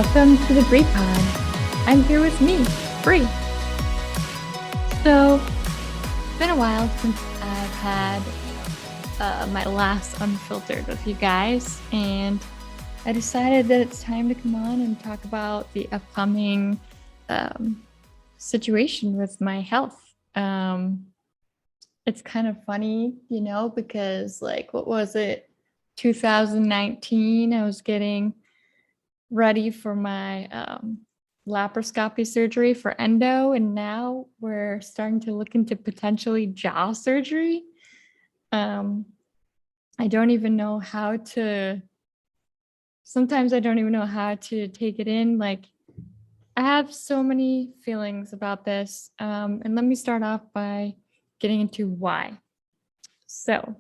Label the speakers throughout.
Speaker 1: Welcome to the Bree Pod. I'm here with me, Bree. So, it's been a while since I've had my last Unfiltered with you guys, and I decided that it's time to come on and talk about the upcoming situation with my health. It's kind of funny, because what was it? 2019, I was getting ready for my laparoscopy surgery for endo, and now we're starting to look into potentially jaw surgery. I don't even know how to, sometimes I don't even know how to take it in. Like, I have so many feelings about this. And let me start off by getting into why. So,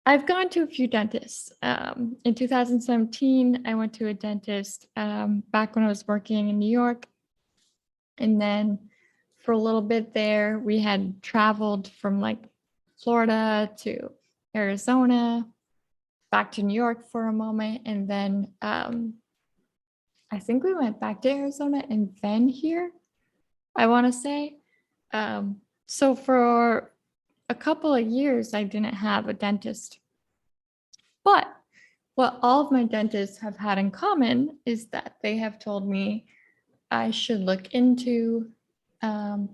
Speaker 1: I've gone to a few dentists. In 2017, I went to a dentist back when I was working in New York. And then for a little bit there, we had traveled from Florida to Arizona, back to New York for a moment. And then I think we went back to Arizona and then here, I want to say. So for a couple of years, I didn't have a dentist. But what all of my dentists have had in common is that they have told me I should look into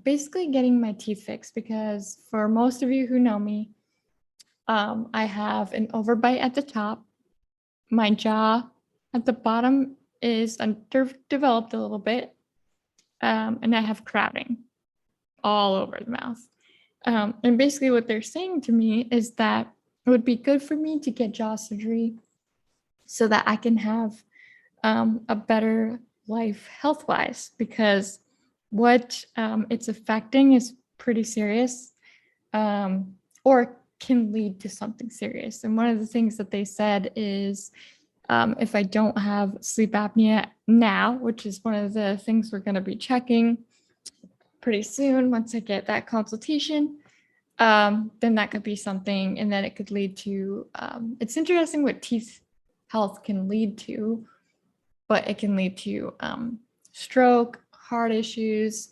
Speaker 1: basically getting my teeth fixed, because for most of you who know me, I have an overbite at the top. My jaw at the bottom is underdeveloped a little bit, and I have crowding all over the mouth. And basically what they're saying to me is that it would be good for me to get jaw surgery so that I can have a better life health-wise, because what it's affecting is pretty serious, or can lead to something serious. And one of the things that they said is if I don't have sleep apnea now, which is one of the things we're going to be checking pretty soon once I get that consultation, then that could be something. And then it could lead to, it's interesting what teeth health can lead to, but it can lead to stroke, heart issues.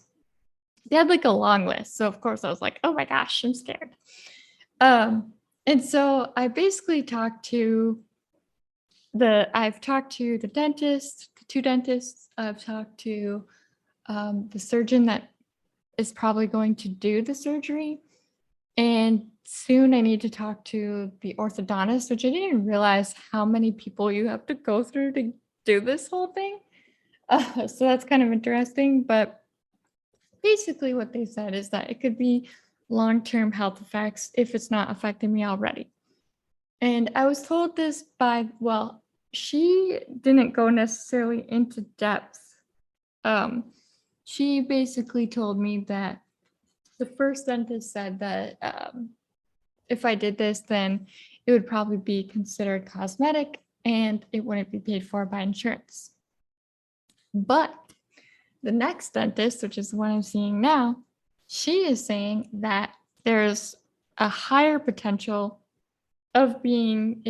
Speaker 1: They had a long list. So of course I was like, oh my gosh, I'm scared. And so I basically I've talked to the dentist, the two dentists. I've talked to the surgeon that is probably going to do the surgery. And soon I need to talk to the orthodontist, which I didn't even realize how many people you have to go through to do this whole thing. So that's kind of interesting. But basically what they said is that it could be long-term health effects if it's not affecting me already. And I was told this by, well, she didn't go necessarily into depth. She basically told me that the first dentist said that if I did this, then it would probably be considered cosmetic and it wouldn't be paid for by insurance. But the next dentist, which is the one I'm seeing now, she is saying that there's a higher potential of being,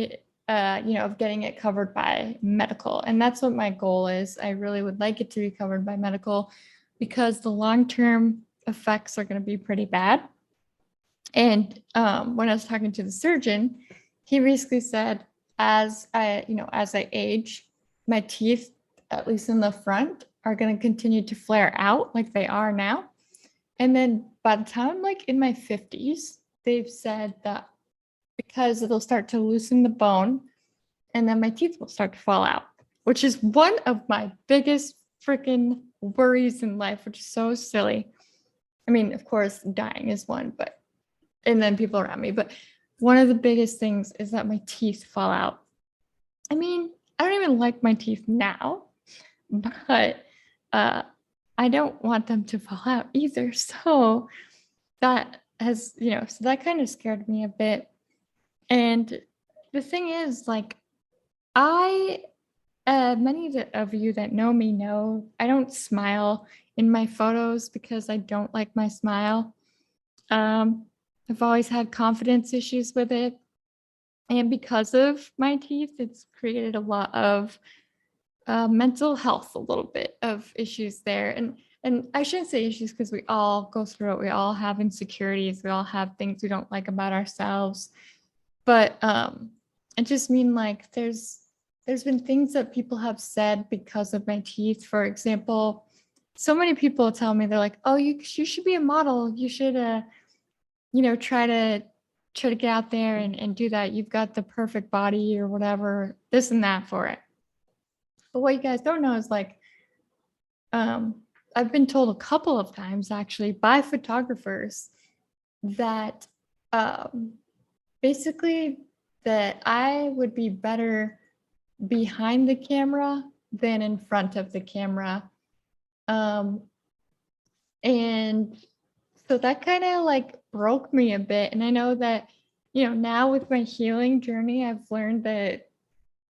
Speaker 1: of getting it covered by medical. And that's what my goal is. I really would like it to be covered by medical, because the long-term effects are going to be pretty bad. And when I was talking to the surgeon, he basically said, as I age, my teeth, at least in the front, are going to continue to flare out like they are now. And then by the time in my 50s, they've said that because it'll start to loosen the bone and then my teeth will start to fall out, which is one of my biggest freaking worries in life, which is so silly. I mean, of course, dying is one, and then people around me, but one of the biggest things is that my teeth fall out. I mean, I don't even like my teeth now, but I don't want them to fall out either. So that has, so that kind of scared me a bit. And the thing is, many of you that know me know I don't smile in my photos because I don't like my smile. I've always had confidence issues with it. And because of my teeth, it's created a lot of mental health, a little bit of issues there. And I shouldn't say issues because we all go through it. We all have insecurities. We all have things we don't like about ourselves. But I just mean like there's been things that people have said because of my teeth. For example, so many people tell me, they're like, oh, you should be a model. You should try to get out there and do that. You've got the perfect body or whatever, this and that for it. But what you guys don't know is like, I've been told a couple of times actually by photographers that basically that I would be better behind the camera than in front of the camera. And so that kind of like broke me a bit. And I know that, now with my healing journey, I've learned that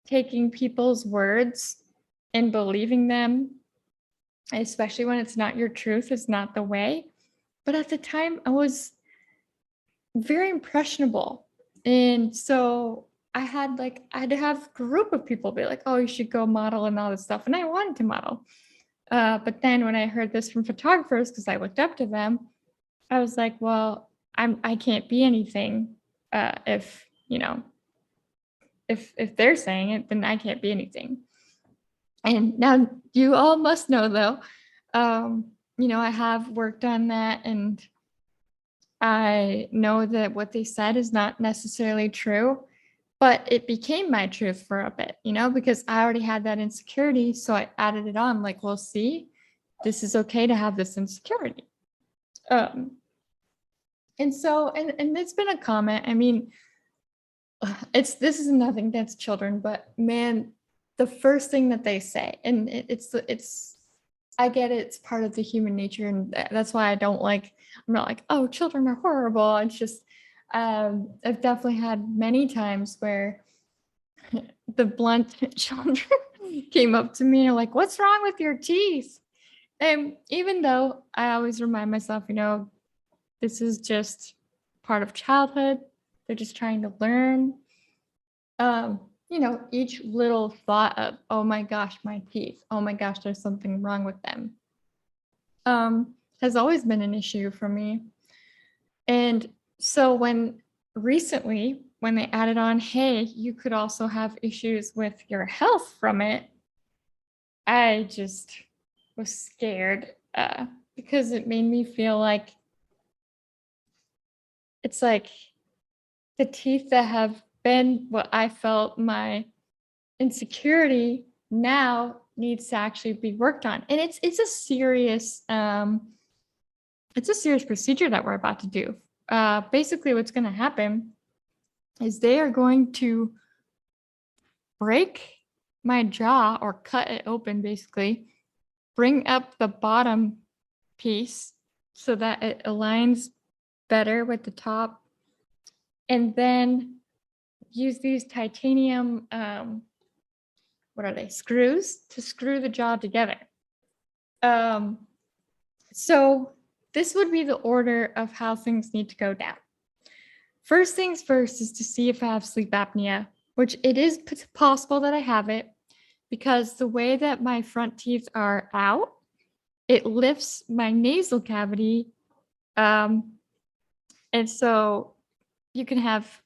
Speaker 1: taking people's words and believing them, especially when it's not your truth, is not the way. But at the time, I was very impressionable. And so I had to have a group of people be like, oh, you should go model and all this stuff. And I wanted to model. But then when I heard this from photographers, because I looked up to them, I was like, well, I can't be anything if they're saying it, then I can't be anything. And now you all must know though, I have worked on that, and I know that what they said is not necessarily true, but it became my truth for a bit, because I already had that insecurity. So I added it on, like, well, see, this is okay to have this insecurity. And so, and it's been a comment. I mean, this is nothing against children, but man, the first thing that they say, and I get it, it's part of the human nature, and that's why I'm not like, oh, children are horrible. It's just, I've definitely had many times where the blunt children came up to me and are like, what's wrong with your teeth? And even though I always remind myself, this is just part of childhood. They're just trying to learn. Each little thought of, oh my gosh, my teeth, oh my gosh, there's something wrong with them, has always been an issue for me. And so recently, when they added on, hey, you could also have issues with your health from it, I just was scared because it made me feel like it's like the teeth that have been what I felt my insecurity now needs to actually be worked on. And it's a serious procedure that we're about to do. Basically what's going to happen is they are going to break my jaw or cut it open, basically bring up the bottom piece so that it aligns better with the top, and then use these titanium screws to screw the jaw together. So this would be the order of how things need to go down. First things first is to see if I have sleep apnea, which it is possible that I have it, because the way that my front teeth are out, it lifts my nasal cavity. And so you can have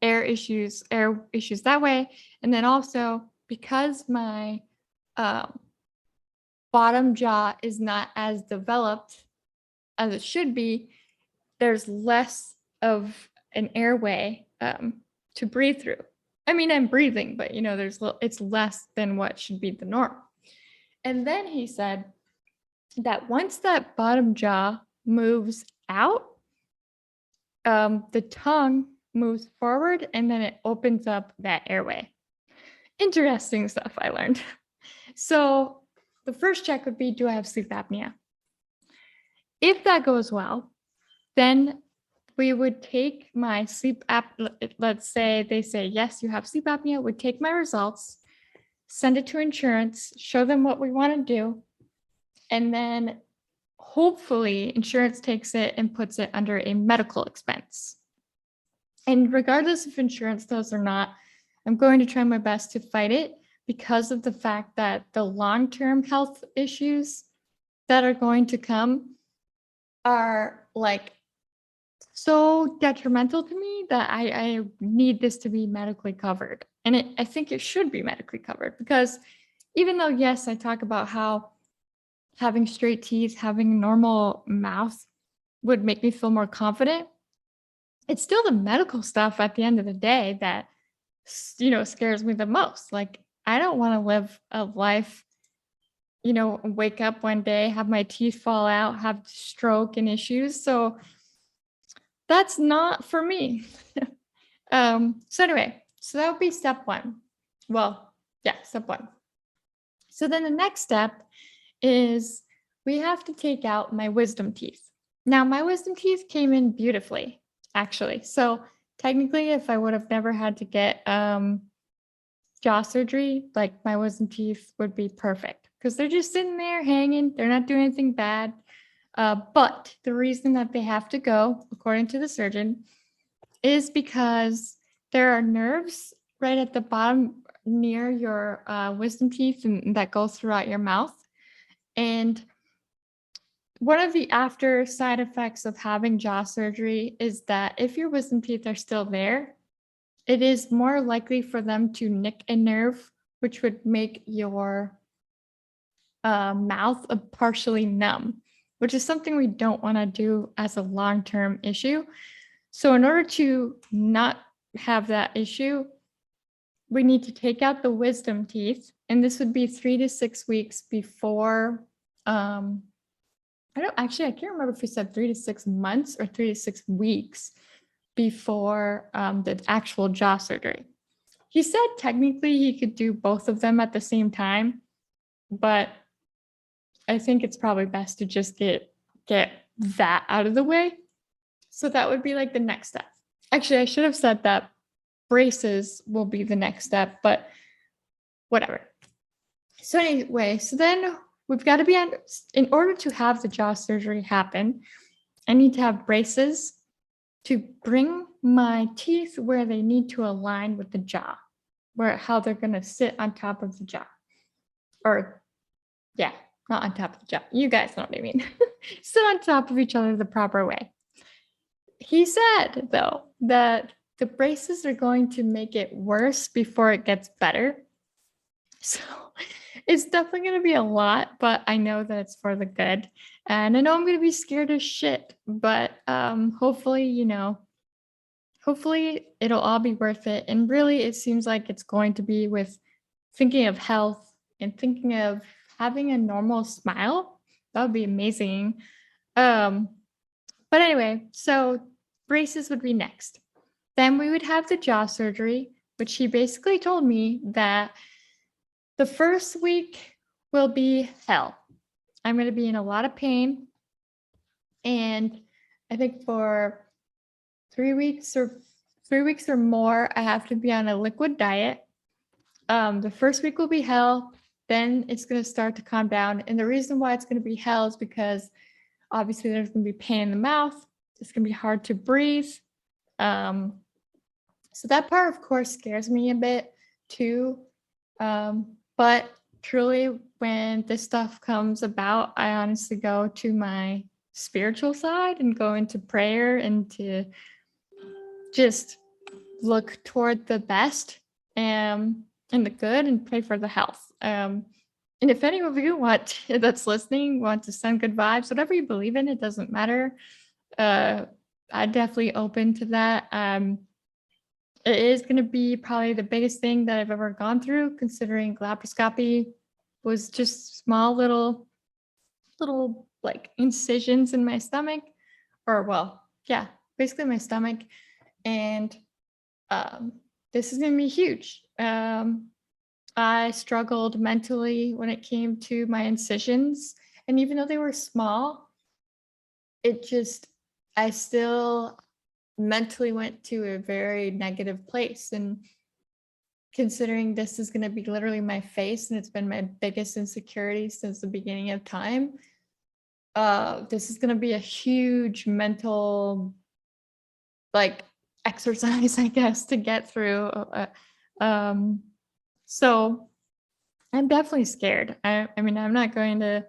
Speaker 1: air issues that way. And then also because my bottom jaw is not as developed as it should be, there's less of an airway to breathe through. I mean, I'm breathing, but it's less than what should be the norm. And then he said that once that bottom jaw moves out, the tongue moves forward and then it opens up that airway. Interesting stuff I learned. So the first check would be, do I have sleep apnea? If that goes well, then we would take my sleep let's say they say, yes, you have sleep apnea, would take my results, send it to insurance, show them what we want to do, and then hopefully insurance takes it and puts it under a medical expense. And regardless if insurance does or not, I'm going to try my best to fight it because of the fact that the long-term health issues that are going to come are like so detrimental to me that I need this to be medically covered. And I think it should be medically covered because even though, yes, I talk about how having straight teeth, having a normal mouth would make me feel more confident, it's still the medical stuff at the end of the day that, scares me the most. Like, I don't want to live a life, wake up one day, have my teeth fall out, have stroke and issues. So that's not for me. So anyway, so that would be step one. Well, yeah, step one. So then the next step is we have to take out my wisdom teeth. Now, my wisdom teeth came in beautifully, actually. So technically, if I would have never had to get jaw surgery, like my wisdom teeth would be perfect because they're just sitting there hanging. They're not doing anything bad. But the reason that they have to go, according to the surgeon, is because there are nerves right at the bottom near your wisdom teeth and that go throughout your mouth. And one of the after side effects of having jaw surgery is that if your wisdom teeth are still there, it is more likely for them to nick a nerve, which would make your mouth partially numb, which is something we don't want to do as a long-term issue. So in order to not have that issue, we need to take out the wisdom teeth, and this would be 3 to 6 weeks before. I can't remember if we said 3 to 6 months or 3 to 6 weeks before the actual jaw surgery. He said technically he could do both of them at the same time, but I think it's probably best to just get that out of the way. So that would be like the next step. Actually, I should have said that braces will be the next step, but whatever. So anyway, so then we've got to be in order to have the jaw surgery happen, I need to have braces to bring my teeth where they need to align with the jaw, how they're going to sit on top of the jaw. Or, yeah, not on top of the jaw. You guys know what I mean. Sit on top of each other the proper way. He said, though, that the braces are going to make it worse before it gets better. So it's definitely going to be a lot, but I know that it's for the good. And I know I'm going to be scared as shit, but hopefully, hopefully it'll all be worth it. And really, it seems like it's going to be with thinking of health and thinking of having a normal smile. That would be amazing. But anyway, so braces would be next. Then we would have the jaw surgery, which he basically told me that the first week will be hell. I'm going to be in a lot of pain. And I think for 3 weeks or more, I have to be on a liquid diet. The first week will be hell. Then it's going to start to calm down. And the reason why it's going to be hell is because obviously there's going to be pain in the mouth. It's going to be hard to breathe. So that part, of course, scares me a bit too. But truly, when this stuff comes about, I honestly go to my spiritual side and go into prayer and to just look toward the best and the good and pray for the health. And if any of you that's listening want to send good vibes, whatever you believe in, it doesn't matter. I'm definitely open to that. It is going to be probably the biggest thing that I've ever gone through, considering laparoscopy was just small little like incisions in my stomach, basically my stomach. And this is going to be huge. I struggled mentally when it came to my incisions. And even though they were small, I still mentally went to a very negative place. And considering this is going to be literally my face and it's been my biggest insecurity since the beginning of time, this is going to be a huge mental exercise, I guess, to get through. So I'm definitely scared. I mean, I'm not going to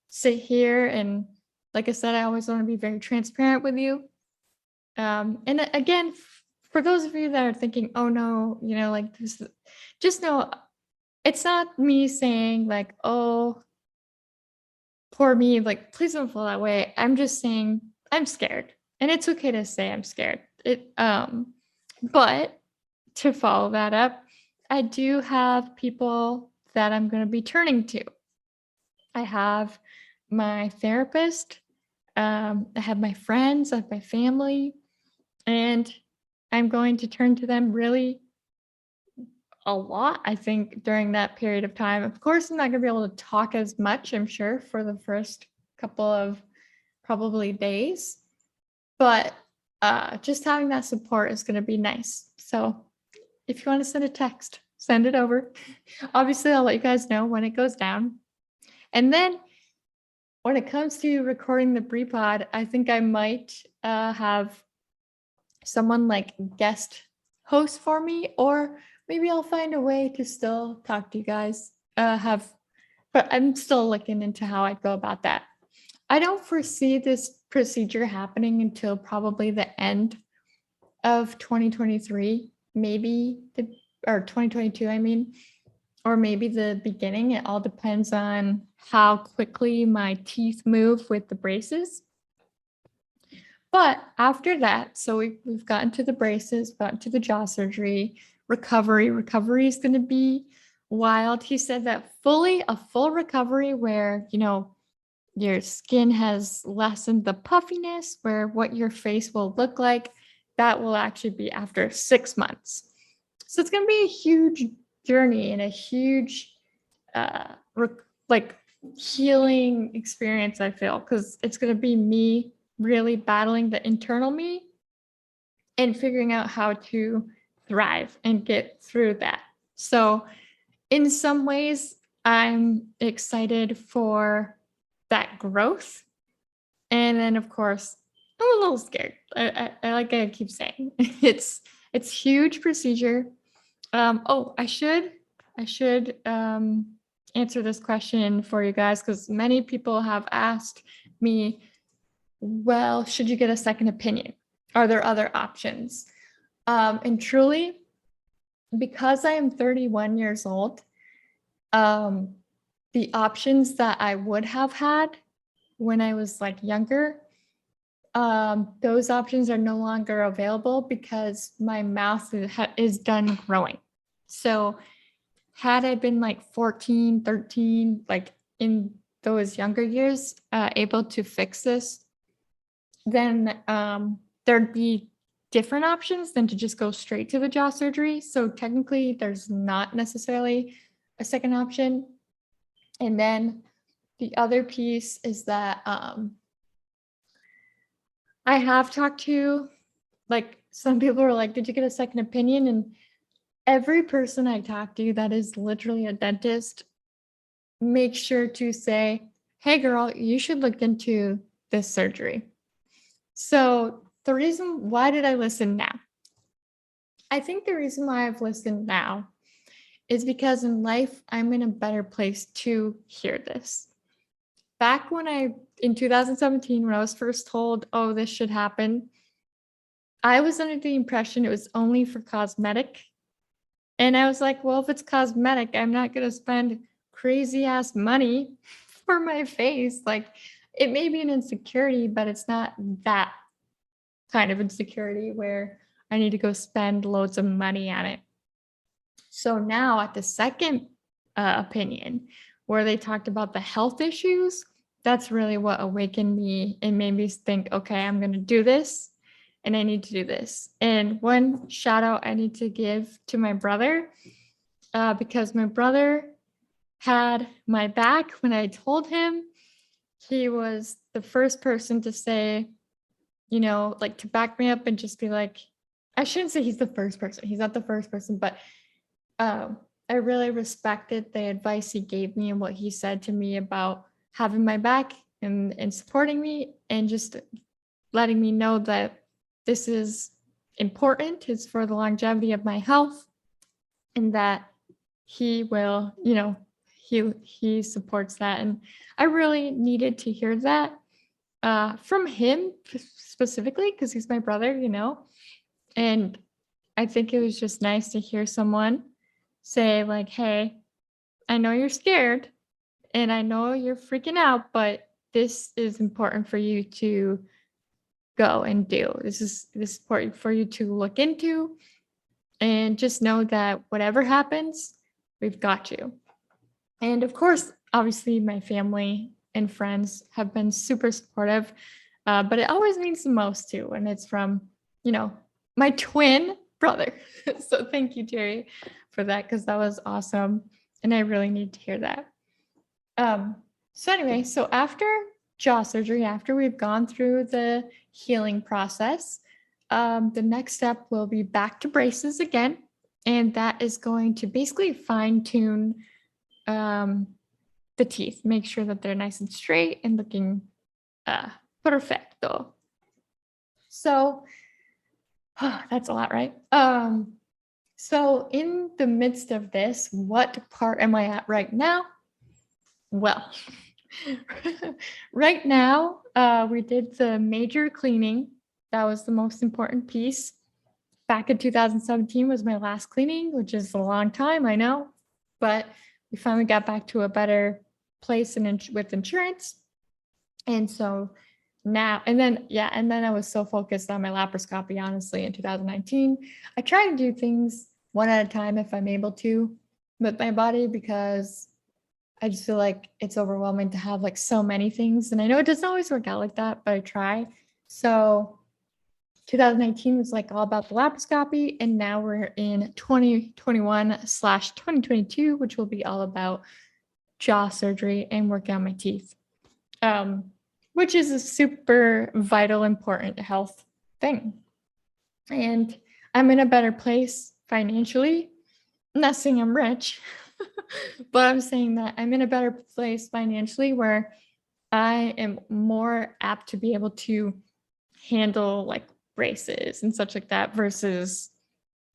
Speaker 1: sit here and, like I said, I always want to be very transparent with you. And again, for those of you that are thinking, oh no, like this, just know it's not me saying like, oh, poor me, like, please don't feel that way. I'm just saying I'm scared. And it's okay to say I'm scared. But to follow that up, I do have people that I'm going to be turning to. I have my therapist, I have my friends, I have my family, and I'm going to turn to them really a lot, I think, during that period of time. Of course, I'm not going to be able to talk as much, I'm sure, for the first couple of probably days, but just having that support is going to be nice. So if you want to send a text, send it over. Obviously, I'll let you guys know when it goes down. And then when it comes to recording the pre-pod, I think I might have someone like guest host for me, or maybe I'll find a way to still talk to you guys. But I'm still looking into how I'd go about that. I don't foresee this procedure happening until probably the end of 2023, maybe or 2022, I mean, or maybe the beginning. It all depends on how quickly my teeth move with the braces. But after that, so we've gotten to the braces, gotten to the jaw surgery, recovery. Recovery is going to be wild. He said that a full recovery where, your skin has lessened the puffiness, where what your face will look like, that will actually be after 6 months. So it's going to be a huge journey and a huge, like healing experience, I feel, because it's going to be me really battling the internal me and figuring out how to thrive and get through that. So in some ways, I'm excited for that growth. And then of course, I'm a little scared. I like I keep saying, it's huge procedure. I should answer this question for you guys, because many people have asked me, well, should you get a second opinion? Are there other options? And truly, because I am 31 years old, the options that I would have had when I was like younger, those options are no longer available because my mouth is done growing. So had I been like 14, 13, like in those younger years, able to fix this, then there'd be different options than to just go straight to the jaw surgery. So technically, there's not necessarily a second option. And then the other piece is that I have talked to, like, some people are like, did you get a second opinion? And every person I talk to that is literally a dentist, make sure to say, hey girl, you should look into this surgery. So the reason, why did I listen now? I think the reason why I've listened now is because in life, I'm in a better place to hear this. Back in 2017, when I was first told, oh, this should happen, I was under the impression it was only for cosmetic. And I was like, well, if it's cosmetic, I'm not going to spend crazy ass money for my face. Like, it may be an insecurity, but it's not that kind of insecurity where I need to go spend loads of money on it. So now at the second opinion, where they talked about the health issues, that's really what awakened me and made me think, okay, I'm going to do this and I need to do this. And one shout out I need to give to my brother, because my brother had my back when I told him. He was the first person to say, like, to back me up and just be like, I shouldn't say he's the first person. He's not the first person, but I really respected the advice he gave me and what he said to me about having my back and supporting me and just letting me know that this is important. It's for the longevity of my health, and that he will, he supports that. And I really needed to hear that from him specifically, because he's my brother, and I think it was just nice to hear someone say like, hey, I know you're scared and I know you're freaking out, but this is important for you to go and do. This is important for you to look into, and just know that whatever happens, we've got you. And of course, obviously my family and friends have been super supportive, but it always means the most too. And it's from, my twin brother. So thank you, Jerry, for that, because that was awesome. And I really need to hear that. So anyway, so after jaw surgery, after we've gone through the healing process, the next step will be back to braces again. And that is going to basically fine tune the teeth, make sure that they're nice and straight and looking perfecto. So that's a lot, right? So in the midst of this, what part am I at right now? Well, right now, we did the major cleaning. That was the most important piece. Back in 2017 was my last cleaning, which is a long time, I know, but we finally got back to a better place with insurance. And so now, and then I was so focused on my laparoscopy, honestly, in 2019. I try to do things one at a time if I'm able to with my body, because I just feel like it's overwhelming to have like so many things. And I know it doesn't always work out like that, but I try. So 2019 was like all about the laparoscopy. And now we're in 2021/2022, which will be all about jaw surgery and working on my teeth, which is a super vital, important health thing. And I'm in a better place financially. I'm not saying I'm rich, but I'm saying that I'm in a better place financially where I am more apt to be able to handle like braces and such like that versus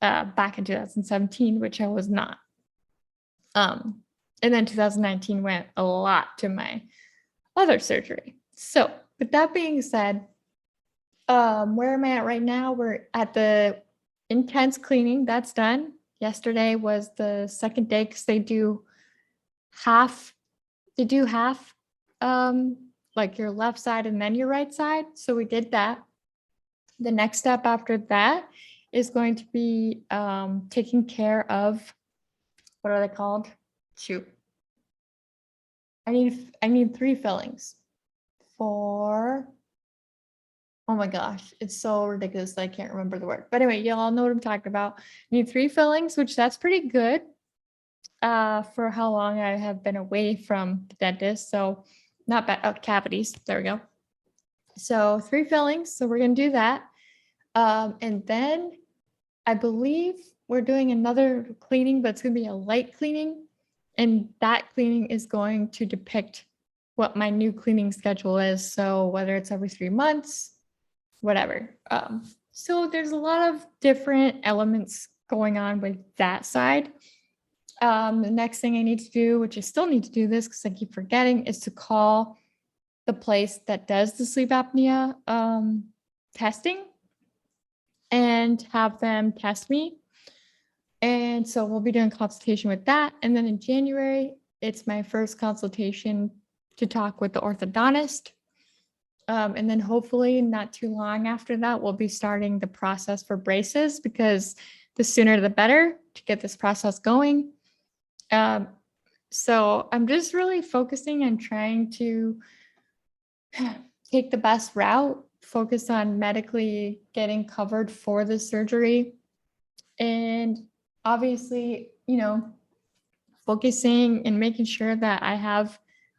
Speaker 1: back in 2017, which I was not. And then 2019 went a lot to my other surgery. So with that being said, where am I at right now? We're at the intense cleaning. That's done. Yesterday was the second day, because they do half, like your left side and then your right side. So we did that. The next step after that is going to be taking care of, what are they called? Shoot. I need 3 fillings for, oh my gosh, it's so ridiculous that I can't remember the word. But anyway, you all know what I'm talking about. I need 3 fillings, which that's pretty good for how long I have been away from the dentist. So not bad. Oh, cavities. There we go. So 3 fillings. So we're going to do that. And then I believe we're doing another cleaning, but it's going to be a light cleaning. And that cleaning is going to depict what my new cleaning schedule is. So whether it's every 3 months, whatever. So there's a lot of different elements going on with that side. The next thing I need to do, which I still need to do this because I keep forgetting, is to call the place that does the sleep apnea testing and have them test me. And so we'll be doing consultation with that. And then in January, it's my first consultation to talk with the orthodontist. And then hopefully not too long after that, we'll be starting the process for braces, because the sooner the better to get this process going. So I'm just really focusing on trying to take the best route, focus on medically getting covered for the surgery. And obviously, focusing and making sure that I have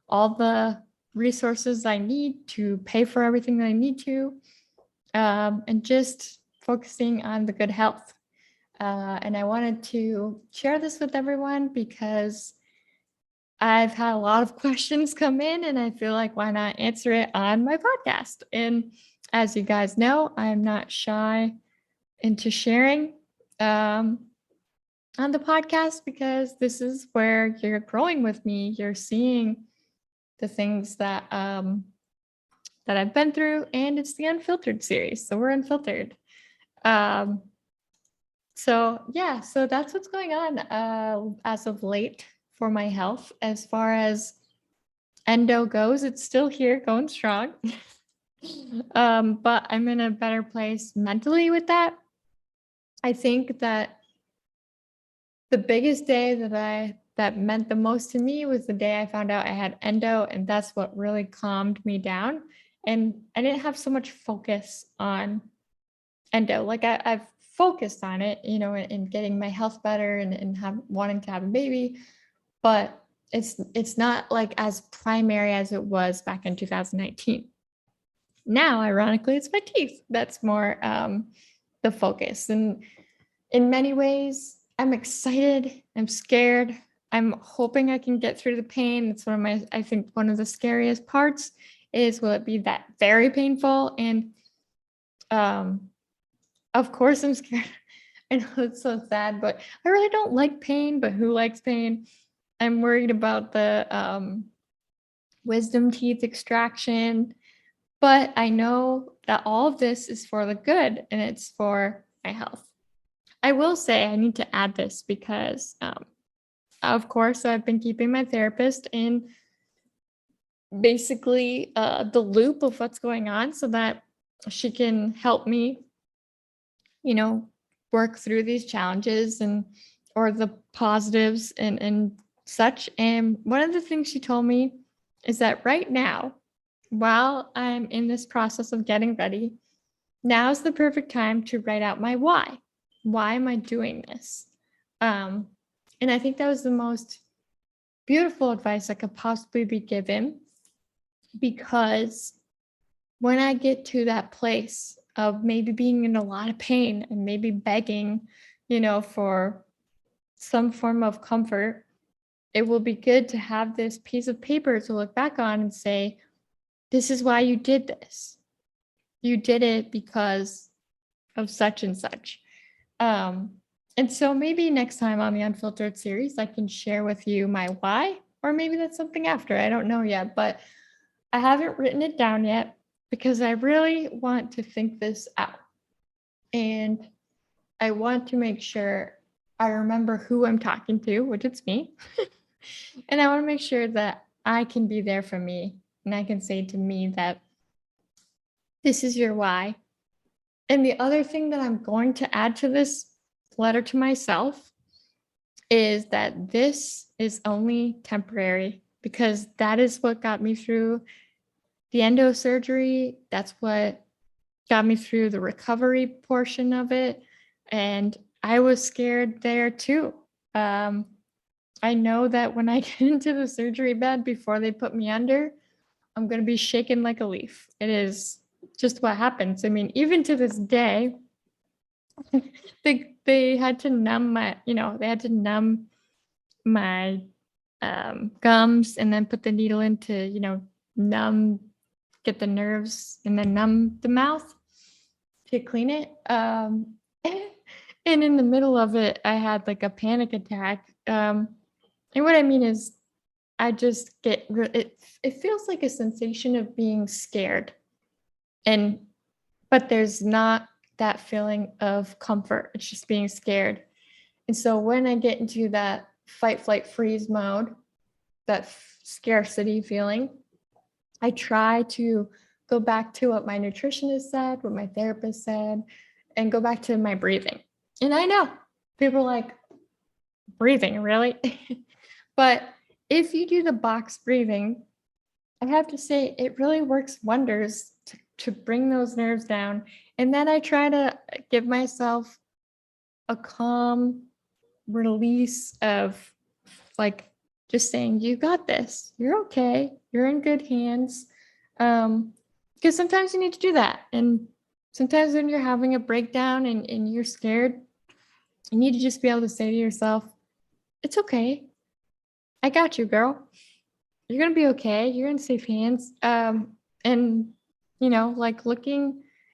Speaker 1: all the resources I need to pay for everything that I need to, and just focusing on the good health. And I wanted to share this with everyone because I've had a lot of questions come in, and I feel like, why not answer it on my podcast? And as you guys know, I'm not shy into sharing. on the podcast because this is where you're growing with me. You're seeing the things that I've been through, and it's the Unfiltered series. So we're unfiltered. Um, so yeah, so that's what's going on as of late for my health. As far as endo goes, it's still here, going strong. But I'm in a better place mentally with that. I think that the biggest day that meant the most to me was the day I found out I had endo, and that's what really calmed me down. And I didn't have so much focus on endo. Like I've focused on it, in getting my health better and wanting to have a baby, but it's not like as primary as it was back in 2019. Now, ironically, it's my teeth. That's more the focus. And in many ways, I'm excited. I'm scared. I'm hoping I can get through the pain. It's I think one of the scariest parts is, will it be that very painful? And of course I'm scared. I know it's so sad, but I really don't like pain, but who likes pain? I'm worried about the wisdom teeth extraction, but I know that all of this is for the good and it's for my health. I will say I need to add this because, of course, I've been keeping my therapist in basically the loop of what's going on so that she can help me, work through these challenges and or the positives and such. And one of the things she told me is that right now, while I'm in this process of getting ready, now's the perfect time to write out my why. Why am I doing this? Um, and I think that was the most beautiful advice I could possibly be given, because when I get to that place of maybe being in a lot of pain and maybe begging, for some form of comfort, it will be good to have this piece of paper to look back on and say, this is why you did this. You did it because of such and such. Um, and so maybe next time on the Unfiltered series, I can share with you my why, or maybe that's something after. I don't know yet, but I haven't written it down yet because I really want to think this out. And I want to make sure I remember who I'm talking to, which it's me. And I want to make sure that I can be there for me and I can say to me that this is your why. And the other thing that I'm going to add to this letter to myself is that this is only temporary, because that is what got me through the endo surgery. That's what got me through the recovery portion of it. And I was scared there too. I know that when I get into the surgery bed before they put me under, I'm going to be shaken like a leaf. It is just what happens. I mean, even to this day, they had to numb my gums and then put the needle in to, numb, get the nerves and then numb the mouth to clean it. And in the middle of it, I had like a panic attack. And what I mean is, I just it feels like a sensation of being scared, but there's not that feeling of comfort. It's just being scared. And so when I get into that fight, flight, freeze mode, that scarcity feeling, I try to go back to what my nutritionist said, what my therapist said, and go back to my breathing. And I know people are like, breathing, really? But if you do the box breathing, I have to say it really works wonders to bring those nerves down. And then I try to give myself a calm release of like just saying, you got this, you're okay, you're in good hands. Because sometimes you need to do that. And sometimes when you're having a breakdown and you're scared, you need to just be able to say to yourself, it's okay. I got you, girl. You're going to be okay. You're in safe hands. And, like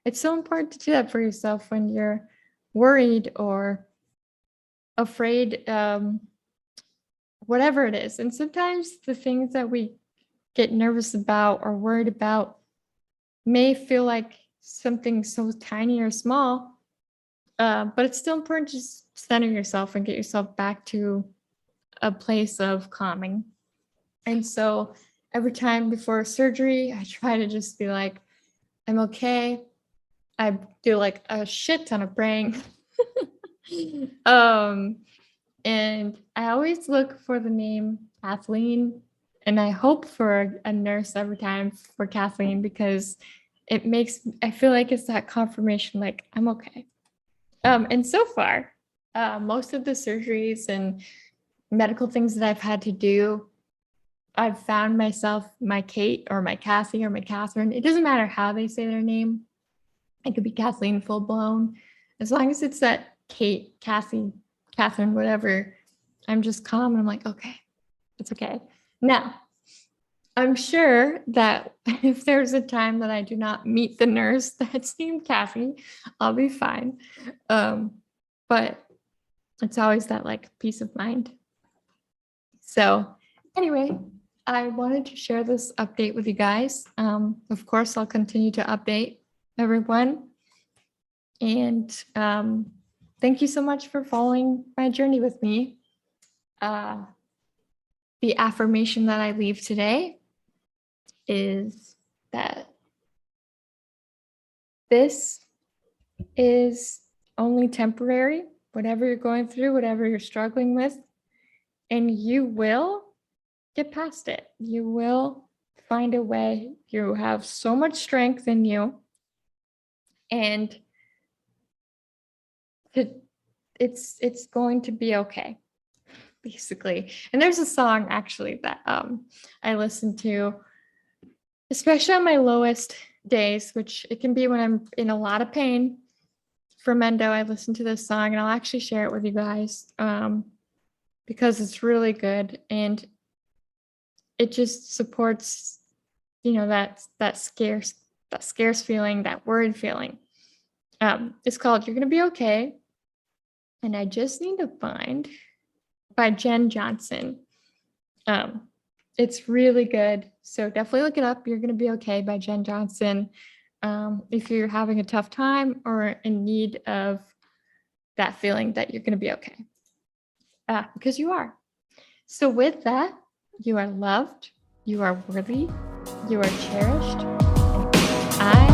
Speaker 1: it's so important to do that for yourself when you're worried or afraid, whatever it is. And sometimes the things that we get nervous about or worried about may feel like something so tiny or small, but it's still important to just center yourself and get yourself back to a place of calming. And so every time before surgery, I try to just be like, I'm okay. I do like a shit ton of praying. And I always look for the name Kathleen, and I hope for a nurse every time for Kathleen, because I feel like it's that confirmation, like I'm okay. And so far, most of the surgeries and medical things that I've had to do, I've found myself my Kate or my Cassie or my Catherine. It doesn't matter how they say their name. It could be Kathleen full blown. As long as it's that Kate, Cassie, Catherine, whatever, I'm just calm and I'm like, okay, it's okay. Now, I'm sure that if there's a time that I do not meet the nurse that's named Kathy, I'll be fine. But it's always that like peace of mind. So anyway, I wanted to share this update with you guys. Of course, I'll continue to update everyone. And thank you so much for following my journey with me. The affirmation that I leave today is that this is only temporary, whatever you're going through, whatever you're struggling with, and you will get past it. You will find a way. You have so much strength in you, and it's going to be okay, basically. And there's a song actually that I listen to, especially on my lowest days, which it can be when I'm in a lot of pain. For Mendo, I listen to this song, and I'll actually share it with you guys because it's really good, and it just supports, that scarce feeling, that worried feeling. It's called "You're Gonna Be Okay," and I just need to find, by Jen Johnson. It's really good, so definitely look it up. "You're Gonna Be Okay" by Jen Johnson. If you're having a tough time or in need of that feeling that you're going to be okay, because you are. So with that, you are loved, you are worthy, you are cherished, and I